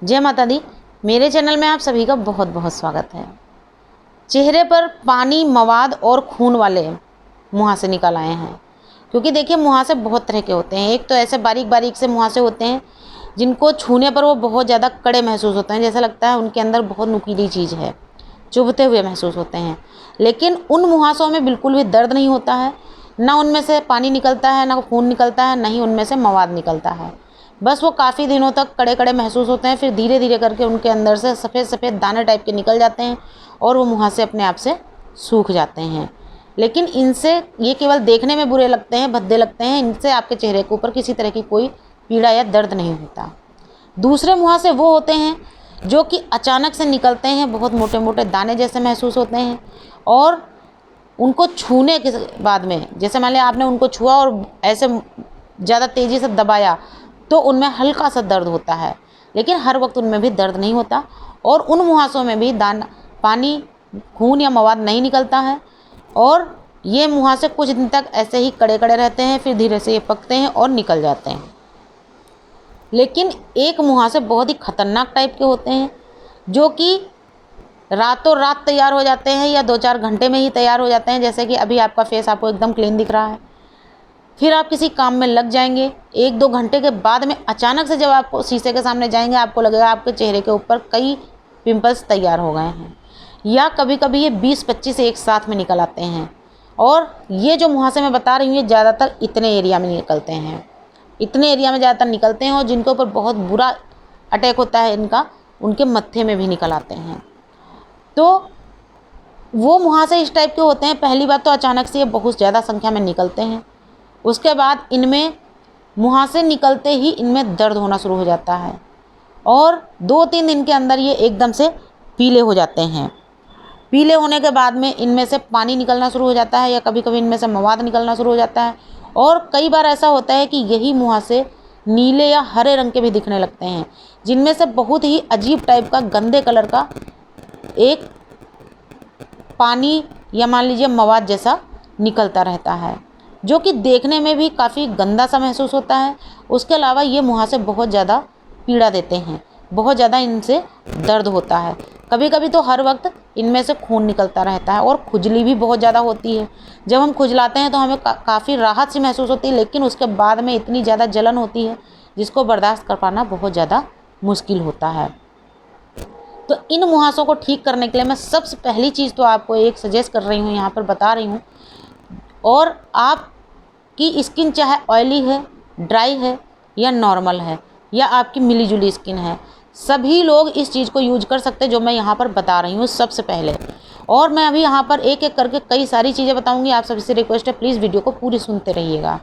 जय माता दी। मेरे चैनल में आप सभी का बहुत बहुत स्वागत है। चेहरे पर पानी, मवाद और खून वाले मुहासे निकल आए हैं। क्योंकि देखिए, मुहासे बहुत तरह के होते हैं। एक तो ऐसे बारीक बारीक से मुहासे होते हैं जिनको छूने पर वो बहुत ज़्यादा कड़े महसूस होते हैं, जैसा लगता है उनके अंदर बहुत नुकीली चीज़ है, चुभते हुए महसूस होते हैं। लेकिन उन मुहासों में बिल्कुल भी दर्द नहीं होता है, ना उनमें से पानी निकलता है, ना खून निकलता है, ना ही उनमें से मवाद निकलता है। बस वो काफ़ी दिनों तक कड़े कड़े महसूस होते हैं, फिर धीरे धीरे करके उनके अंदर से सफ़ेद सफ़ेद दाने टाइप के निकल जाते हैं और वो मुहासे अपने आप से सूख जाते हैं। लेकिन इनसे ये केवल देखने में बुरे लगते हैं, भद्दे लगते हैं। इनसे आपके चेहरे के ऊपर किसी तरह की कोई पीड़ा या दर्द नहीं होता। दूसरे मुहासे वो होते हैं जो कि अचानक से निकलते हैं, बहुत मोटे मोटे दाने जैसे महसूस होते हैं और उनको छूने के बाद में, जैसे मान लिया आपने उनको छुआ और ऐसे ज़्यादा तेज़ी से दबाया तो उनमें हल्का सा दर्द होता है, लेकिन हर वक्त उनमें भी दर्द नहीं होता और उन मुहासों में भी पानी, खून या मवाद नहीं निकलता है। और ये मुहासे कुछ दिन तक ऐसे ही कड़े कड़े रहते हैं, फिर धीरे से ये पकते हैं और निकल जाते हैं। लेकिन एक मुहासे बहुत ही खतरनाक टाइप के होते हैं जो कि रातों रात तैयार हो जाते हैं या 2-4 घंटे में ही तैयार हो जाते हैं। जैसे कि अभी आपका फेस आपको एकदम क्लीन दिख रहा है, फिर आप किसी काम में लग जाएंगे, 1-2 घंटे के बाद में अचानक से जब आप शीशे के सामने जाएंगे, आपको लगेगा आपके चेहरे के ऊपर कई पिंपल्स तैयार हो गए हैं। या कभी कभी ये 20-25 एक साथ में निकल आते हैं। और ये जो मुहासे मैं बता रही हूँ, ये ज़्यादातर इतने एरिया में निकलते हैं, इतने एरिया में ज़्यादातर निकलते हैं और जिनके ऊपर बहुत बुरा अटैक होता है इनका, उनके मत्थे में भी निकल आते हैं। तो वो मुहासे इस टाइप के होते हैं। पहली बात तो अचानक से ये बहुत ज़्यादा संख्या में निकलते हैं। उसके बाद इनमें मुहासे निकलते ही इनमें दर्द होना शुरू हो जाता है और 2-3 दिन के अंदर ये एकदम से पीले हो जाते हैं। पीले होने के बाद में इनमें से पानी निकलना शुरू हो जाता है या कभी कभी इनमें से मवाद निकलना शुरू हो जाता है। और कई बार ऐसा होता है कि यही मुहासे नीले या हरे रंग के भी दिखने लगते हैं, जिनमें से बहुत ही अजीब टाइप का गंदे कलर का एक पानी या मान लीजिए मवाद जैसा निकलता रहता है, जो कि देखने में भी काफ़ी गंदा सा महसूस होता है। उसके अलावा ये मुहासे बहुत ज़्यादा पीड़ा देते हैं, बहुत ज़्यादा इनसे दर्द होता है। कभी कभी तो हर वक्त इनमें से खून निकलता रहता है और खुजली भी बहुत ज़्यादा होती है। जब हम खुजलाते हैं तो हमें काफ़ी राहत सी महसूस होती है, लेकिन उसके बाद में इतनी ज़्यादा जलन होती है जिसको बर्दाश्त कर पाना बहुत ज़्यादा मुश्किल होता है। तो इन मुहासों को ठीक करने के लिए मैं सबसे पहली चीज़ तो आपको एक सजेस्ट कर रही हूँ, यहाँ पर बता रही हूँ। और आपकी स्किन चाहे ऑयली है, ड्राई है या नॉर्मल है या आपकी मिली जुली स्किन है, सभी लोग इस चीज़ को यूज कर सकते हैं जो मैं यहाँ पर बता रही हूँ सबसे पहले। और मैं अभी यहाँ पर एक एक करके कई सारी चीज़ें बताऊँगी। आप सभी से रिक्वेस्ट है, प्लीज़ वीडियो को पूरी सुनते रहिएगा।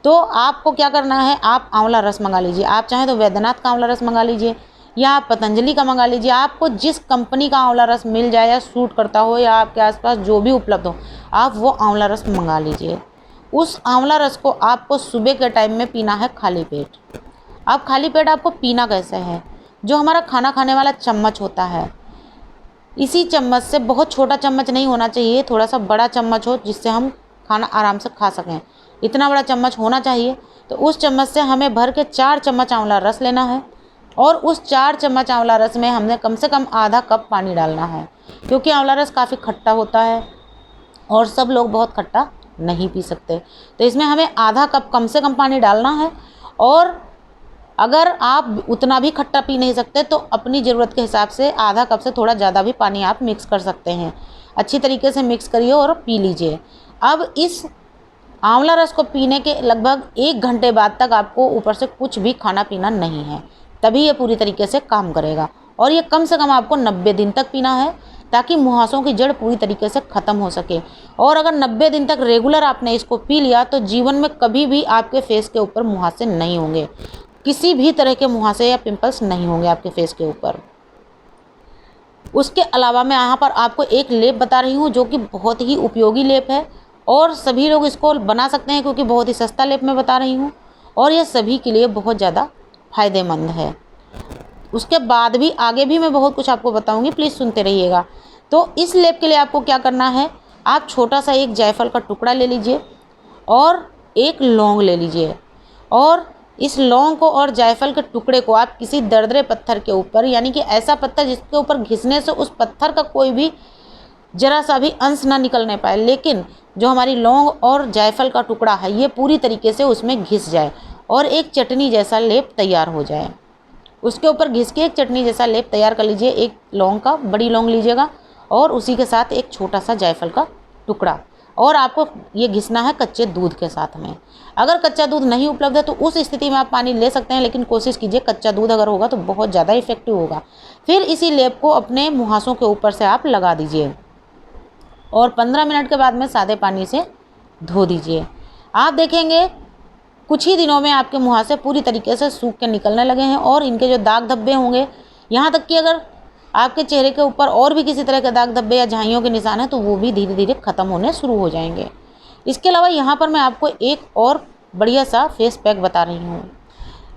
तो आपको क्या करना है, आप आंवला रस मंगा लीजिए। आप चाहें तो वैद्यनाथ का आंवला रस मंगा लीजिए या आप पतंजलि का मंगा लीजिए। आपको जिस कंपनी का आंवला रस मिल जाए या सूट करता हो या आपके आसपास जो भी उपलब्ध हो, आप वो आंवला रस मंगा लीजिए। उस आंवला रस को आपको सुबह के टाइम में पीना है खाली पेट। अब खाली पेट आपको पीना कैसे है, जो हमारा खाना खाने वाला चम्मच होता है, इसी चम्मच से, बहुत छोटा चम्मच नहीं होना चाहिए, थोड़ा सा बड़ा चम्मच हो जिससे हम खाना आराम से खा सकें, इतना बड़ा चम्मच होना चाहिए। तो उस चम्मच से हमें भर के 4 चम्मच आंवला रस लेना है और उस 4 चम्मच आंवला रस में हमने कम से कम आधा कप पानी डालना है, क्योंकि आंवला रस काफ़ी खट्टा होता है और सब लोग बहुत खट्टा नहीं पी सकते। तो इसमें हमें आधा कप कम से कम पानी डालना है। और अगर आप उतना भी खट्टा पी नहीं सकते तो अपनी ज़रूरत के हिसाब से आधा कप से थोड़ा ज़्यादा भी पानी आप मिक्स कर सकते हैं। अच्छी तरीके से मिक्स करिए और पी लीजिए। अब इस आंवला रस को पीने के लगभग 1 घंटे बाद तक आपको ऊपर से कुछ भी खाना पीना नहीं है, तभी ये पूरी तरीके से काम करेगा। और ये कम से कम आपको 90 दिन तक पीना है, ताकि मुहासों की जड़ पूरी तरीके से ख़त्म हो सके। और अगर 90 दिन तक रेगुलर आपने इसको पी लिया तो जीवन में कभी भी आपके फेस के ऊपर मुहासे नहीं होंगे, किसी भी तरह के मुहासे या पिंपल्स नहीं होंगे आपके फेस के ऊपर। उसके अलावा मैं यहाँ पर आपको एक लेप बता रही हूँ जो कि बहुत ही उपयोगी लेप है और सभी लोग इसको बना सकते हैं, क्योंकि बहुत ही सस्ता लेप मैं बता रही हूँ और यह सभी के लिए बहुत ज़्यादा फ़ायदेमंद है। उसके बाद भी आगे भी मैं बहुत कुछ आपको बताऊंगी, प्लीज़ सुनते रहिएगा। तो इस लेप के लिए आपको क्या करना है, आप छोटा सा एक जायफल का टुकड़ा ले लीजिए और एक लौंग ले लीजिए और इस लौंग को और जायफल के टुकड़े को आप किसी दरदरे पत्थर के ऊपर, यानी कि ऐसा पत्थर जिसके ऊपर घिसने से उस पत्थर का कोई भी जरा सा भी अंश ना निकलने पाए, लेकिन जो हमारी लौंग और जायफल का टुकड़ा है ये पूरी तरीके से उसमें घिस जाए और एक चटनी जैसा लेप तैयार हो जाए। उसके ऊपर घिस के एक चटनी जैसा लेप तैयार कर लीजिए। एक लौंग का, बड़ी लौंग लीजिएगा और उसी के साथ एक छोटा सा जायफल का टुकड़ा, और आपको ये घिसना है कच्चे दूध के साथ में। अगर कच्चा दूध नहीं उपलब्ध है तो उस स्थिति में आप पानी ले सकते हैं, लेकिन कोशिश कीजिए कच्चा दूध अगर होगा तो बहुत ज़्यादा इफेक्टिव होगा। फिर इसी लेप को अपने मुहासों के ऊपर से आप लगा दीजिए और 15 मिनट के बाद में सादे पानी से धो दीजिए। आप देखेंगे कुछ ही दिनों में आपके मुहासे पूरी तरीके से सूख के निकलने लगे हैं और इनके जो दाग धब्बे होंगे, यहाँ तक कि अगर आपके चेहरे के ऊपर और भी किसी तरह के दाग धब्बे या झाइयों के निशान हैं तो वो भी धीरे धीरे ख़त्म होने शुरू हो जाएंगे। इसके अलावा यहाँ पर मैं आपको एक और बढ़िया सा फेस पैक बता रही हूँ।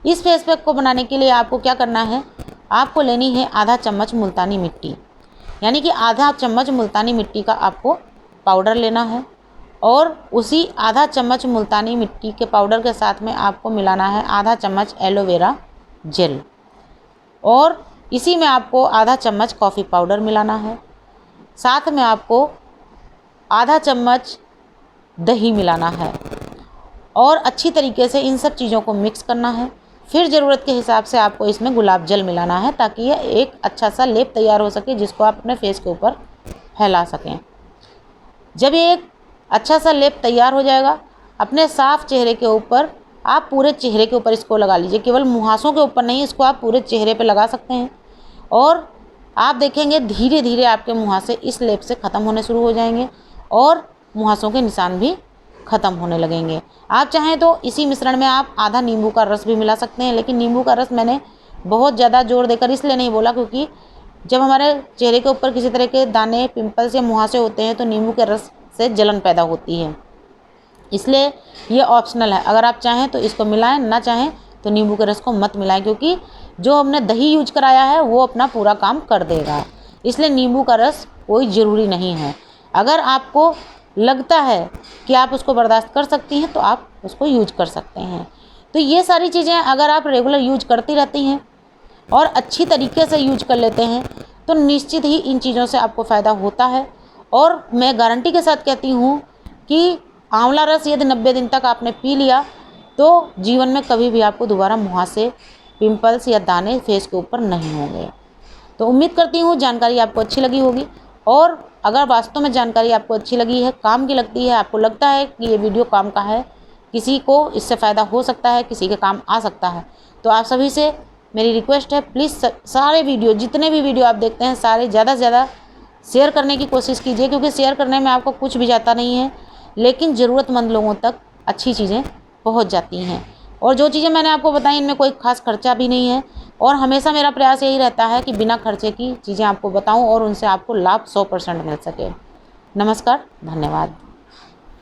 इस फेस पैक को बनाने के लिए आपको क्या करना है, आपको लेनी है आधा चम्मच मुल्तानी मिट्टी, यानी कि आधा चम्मच मुल्तानी मिट्टी का आपको पाउडर लेना है और उसी आधा चम्मच मुल्तानी मिट्टी के पाउडर के साथ में आपको मिलाना है आधा चम्मच एलोवेरा जेल और इसी में आपको आधा चम्मच कॉफ़ी पाउडर मिलाना है। साथ में आपको आधा चम्मच दही मिलाना है और अच्छी तरीके से इन सब चीज़ों को मिक्स करना है। फिर ज़रूरत के हिसाब से आपको इसमें गुलाब जल मिलाना है ताकि यह एक अच्छा सा लेप तैयार हो सके जिसको आप अपने फेस के ऊपर फैला सकें। जब ये एक अच्छा सा लेप तैयार हो जाएगा, अपने साफ चेहरे के ऊपर आप पूरे चेहरे के ऊपर इसको लगा लीजिए, केवल मुहासों के ऊपर नहीं, इसको आप पूरे चेहरे पे लगा सकते हैं और आप देखेंगे धीरे धीरे आपके मुहासे इस लेप से ख़त्म होने शुरू हो जाएंगे और मुहासों के निशान भी ख़त्म होने लगेंगे। आप चाहें तो इसी मिश्रण में आप आधा नींबू का रस भी मिला सकते हैं, लेकिन नींबू का रस मैंने बहुत ज़्यादा जोर देकर इसलिए नहीं बोला क्योंकि जब हमारे चेहरे के ऊपर किसी तरह के दाने, पिंपल्स या मुहासे होते हैं तो नींबू के रस से जलन पैदा होती है, इसलिए ये ऑप्शनल है। अगर आप चाहें तो इसको मिलाएं, ना चाहें तो नींबू के रस को मत मिलाएं क्योंकि जो हमने दही यूज कराया है वो अपना पूरा काम कर देगा, इसलिए नींबू का रस कोई ज़रूरी नहीं है। अगर आपको लगता है कि आप उसको बर्दाश्त कर सकती हैं तो आप उसको यूज कर सकते हैं। तो ये सारी चीज़ें अगर आप रेगुलर यूज करती रहती हैं और अच्छी तरीके से यूज कर लेते हैं तो निश्चित ही इन चीज़ों से आपको फ़ायदा होता है। और मैं गारंटी के साथ कहती हूँ कि आंवला रस यदि 90 दिन तक आपने पी लिया तो जीवन में कभी भी आपको दोबारा मुहासे, पिंपल्स या दाने फेस के ऊपर नहीं होंगे। तो उम्मीद करती हूँ जानकारी आपको अच्छी लगी होगी और अगर वास्तव में जानकारी आपको अच्छी लगी है, काम की लगती है, आपको लगता है कि ये वीडियो काम का है, किसी को इससे फ़ायदा हो सकता है, किसी के काम आ सकता है, तो आप सभी से मेरी रिक्वेस्ट है प्लीज़ सारे वीडियो, जितने भी वीडियो आप देखते हैं सारे ज़्यादा से ज़्यादा शेयर करने की कोशिश कीजिए क्योंकि शेयर करने में आपको कुछ भी जाता नहीं है, लेकिन ज़रूरतमंद लोगों तक अच्छी चीज़ें पहुंच जाती हैं। और जो चीज़ें मैंने आपको बताई इनमें कोई ख़ास खर्चा भी नहीं है और हमेशा मेरा प्रयास यही रहता है कि बिना खर्चे की चीज़ें आपको बताऊं और उनसे आपको लाभ 100% मिल सके। नमस्कार, धन्यवाद।